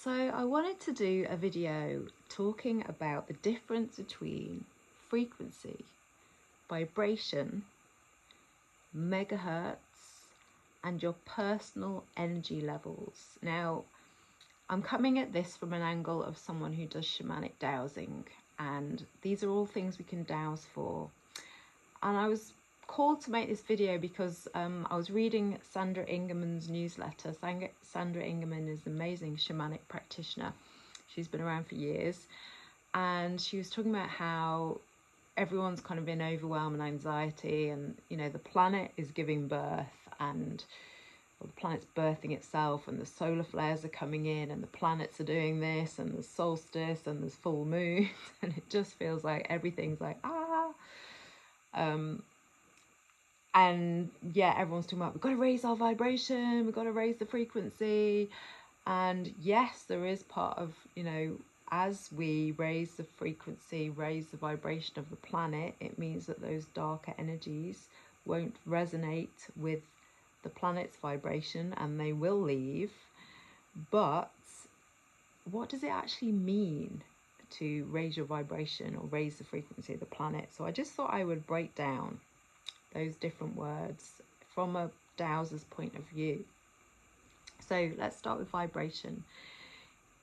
So I wanted to do a video talking about the difference between frequency, vibration, megahertz, and your personal energy levels. Now, I'm coming at this from an angle of someone who does shamanic dowsing, and these are all things we can dowse for. And I was called to make this video because I was reading Sandra Ingerman's newsletter. Sandra Ingerman is an amazing shamanic practitioner. She's been around for years, and she was talking about how everyone's kind of in overwhelm and anxiety, and you know, the planet is giving birth, and the planet's birthing itself, and the solar flares are coming in, and the planets are doing this, and there's solstice, and there's full moon, and it just feels like everything's like and yeah, everyone's talking about, we've got to raise our vibration, we've got to raise the frequency. And yes, there is part of, you know, as we raise the frequency, raise the vibration of the planet, it means that those darker energies won't resonate with the planet's vibration and they will leave. But what does it actually mean to raise your vibration or raise the frequency of the planet? So I just thought I would break down those different words from a dowser's point of view. So let's start with vibration.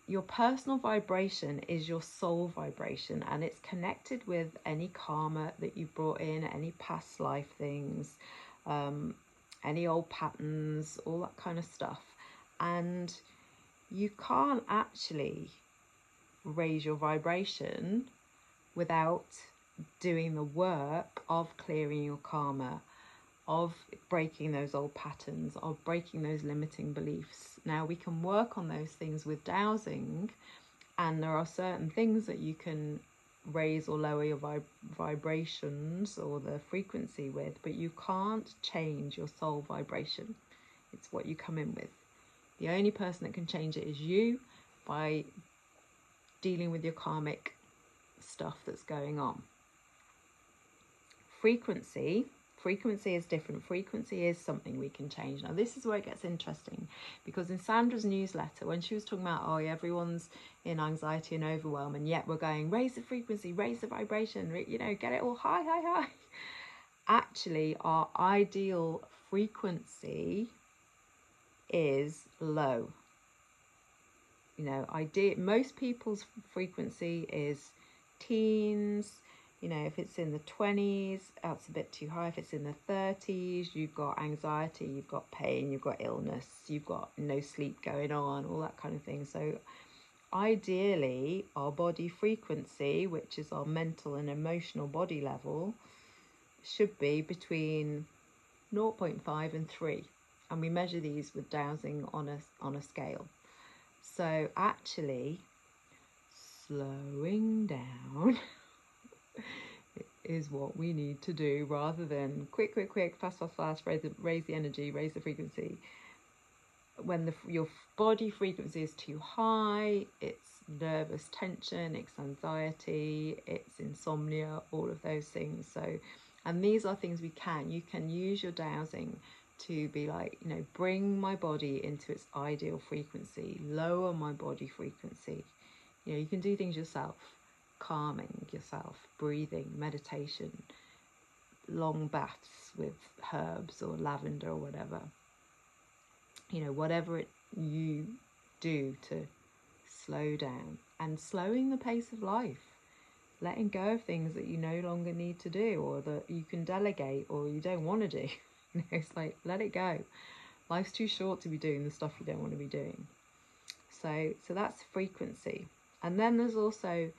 Your personal vibration is your soul vibration, and it's connected with any karma that you brought in, any past life things, any old patterns, all that kind of stuff. And you can't actually raise your vibration without doing the work of clearing your karma, of breaking those old patterns, of breaking those limiting beliefs. Now, we can work on those things with dowsing, and there are certain things that you can raise or lower your vibrations or the frequency with, but you can't change your soul vibration. It's what you come in with. The only person that can change it is you, by dealing with your karmic stuff that's going on. Frequency is different. Frequency is something we can change. Now, this is where it gets interesting, because in Sandra's newsletter, when she was talking about, oh, everyone's in anxiety and overwhelm, and yet we're going, raise the frequency, raise the vibration, you know, get it all high, high, high. Actually, our ideal frequency is low. You know, most people's frequency is teens. You know, if it's in the 20s, that's a bit too high. If it's in the 30s, you've got anxiety, you've got pain, you've got illness, you've got no sleep going on, all that kind of thing. So ideally, our body frequency, which is our mental and emotional body level, should be between 0.5 and 3. And we measure these with dowsing on a scale. So actually, slowing down is what we need to do, rather than quick, fast, raise the energy, raise the frequency. When your body frequency is too high, it's nervous tension, it's anxiety, it's insomnia, all of those things. So, and these are things you can use your dowsing to be like, you know, bring my body into its ideal frequency, lower my body frequency. You know, you can do things yourself. Calming yourself, breathing, meditation, long baths with herbs or lavender or whatever. You know, whatever you do to slow down, and slowing the pace of life, letting go of things that you no longer need to do, or that you can delegate or you don't want to do. You know, it's like, let it go. Life's too short to be doing the stuff you don't want to be doing. So that's frequency. And then there's also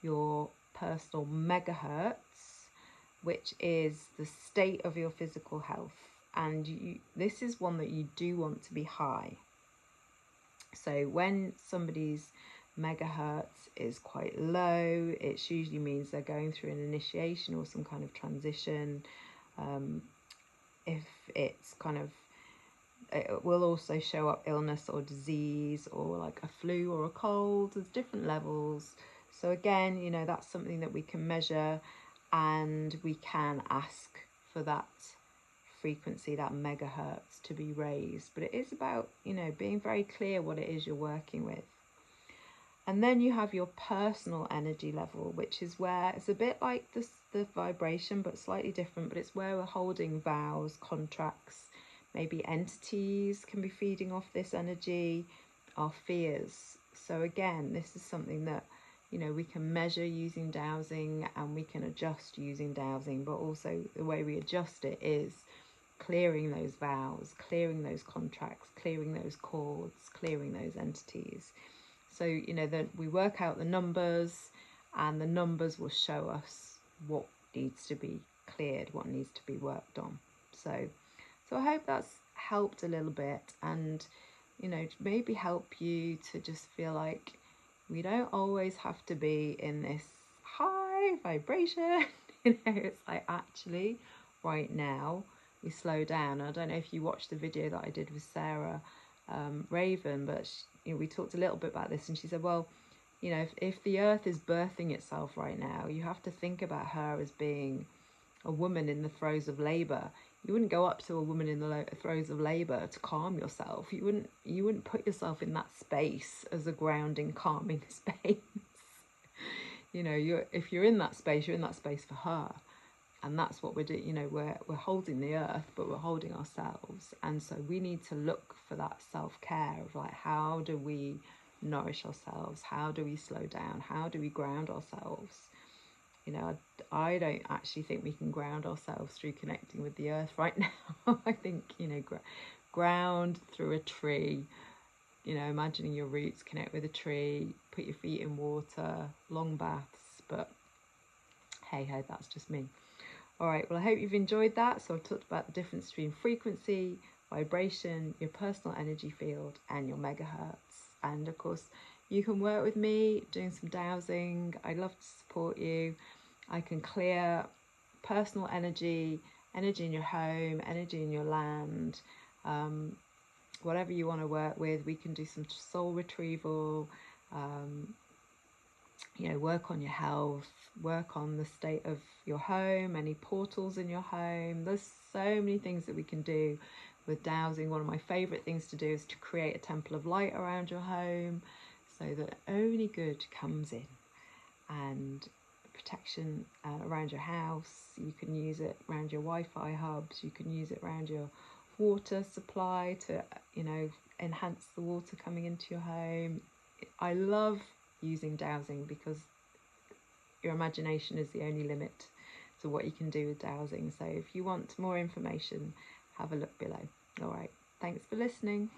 your personal megahertz, which is the state of your physical health. And this is one that you do want to be high. So when somebody's megahertz is quite low, it usually means they're going through an initiation or some kind of transition. If it's kind of, it will also show up illness or disease, or like a flu or a cold. There's different levels. So again, you know, that's something that we can measure, and we can ask for that frequency, that megahertz, to be raised. But it is about, you know, being very clear what it is you're working with. And then you have your personal energy level, which is where it's a bit like the vibration, but slightly different. But it's where we're holding vows, contracts, maybe entities can be feeding off this energy, our fears. So again, this is something that, you know, we can measure using dowsing, and we can adjust using dowsing. But also the way we adjust it is clearing those vows, clearing those contracts, clearing those cords, clearing those entities. So, you know, that we work out the numbers, and the numbers will show us what needs to be cleared, what needs to be worked on. So I hope that's helped a little bit, and, you know, maybe help you to just feel like we don't always have to be in this high vibration. You know, it's like, actually right now we slow down. I don't know if you watched the video that I did with Sarah Raven, but you know, we talked a little bit about this, and she said, well, you know, if the earth is birthing itself right now, you have to think about her as being a woman in the throes of labor. You wouldn't go up to a woman in the throes of labor to calm yourself. You wouldn't put yourself in that space as a grounding, calming space. You know, if you're in that space, you're in that space for her. And that's what we're doing. You know, we're holding the earth, but we're holding ourselves. And so we need to look for that self-care of like, how do we nourish ourselves? How do we slow down? How do we ground ourselves? You know, I don't actually think we can ground ourselves through connecting with the earth right now. I think, you know, ground through a tree. You know, imagining your roots, connect with a tree, put your feet in water, long baths. But hey, that's just me. All right, well, I hope you've enjoyed that. So I've talked about the difference between frequency, vibration, your personal energy field, and your megahertz. And of course, you can work with me doing some dowsing. I'd love to support you. I can clear personal energy, energy in your home, energy in your land, whatever you want to work with. We can do some soul retrieval, you know, work on your health, work on the state of your home, any portals in your home. There's so many things that we can do with dowsing. One of my favorite things to do is to create a temple of light around your home so that only good comes in, and protection around your house. You can use it around your Wi-Fi hubs. You can use it around your water supply to, you know, enhance the water coming into your home. I love using dowsing because your imagination is the only limit to what you can do with dowsing. So if you want more information, have a look below. All right, thanks for listening.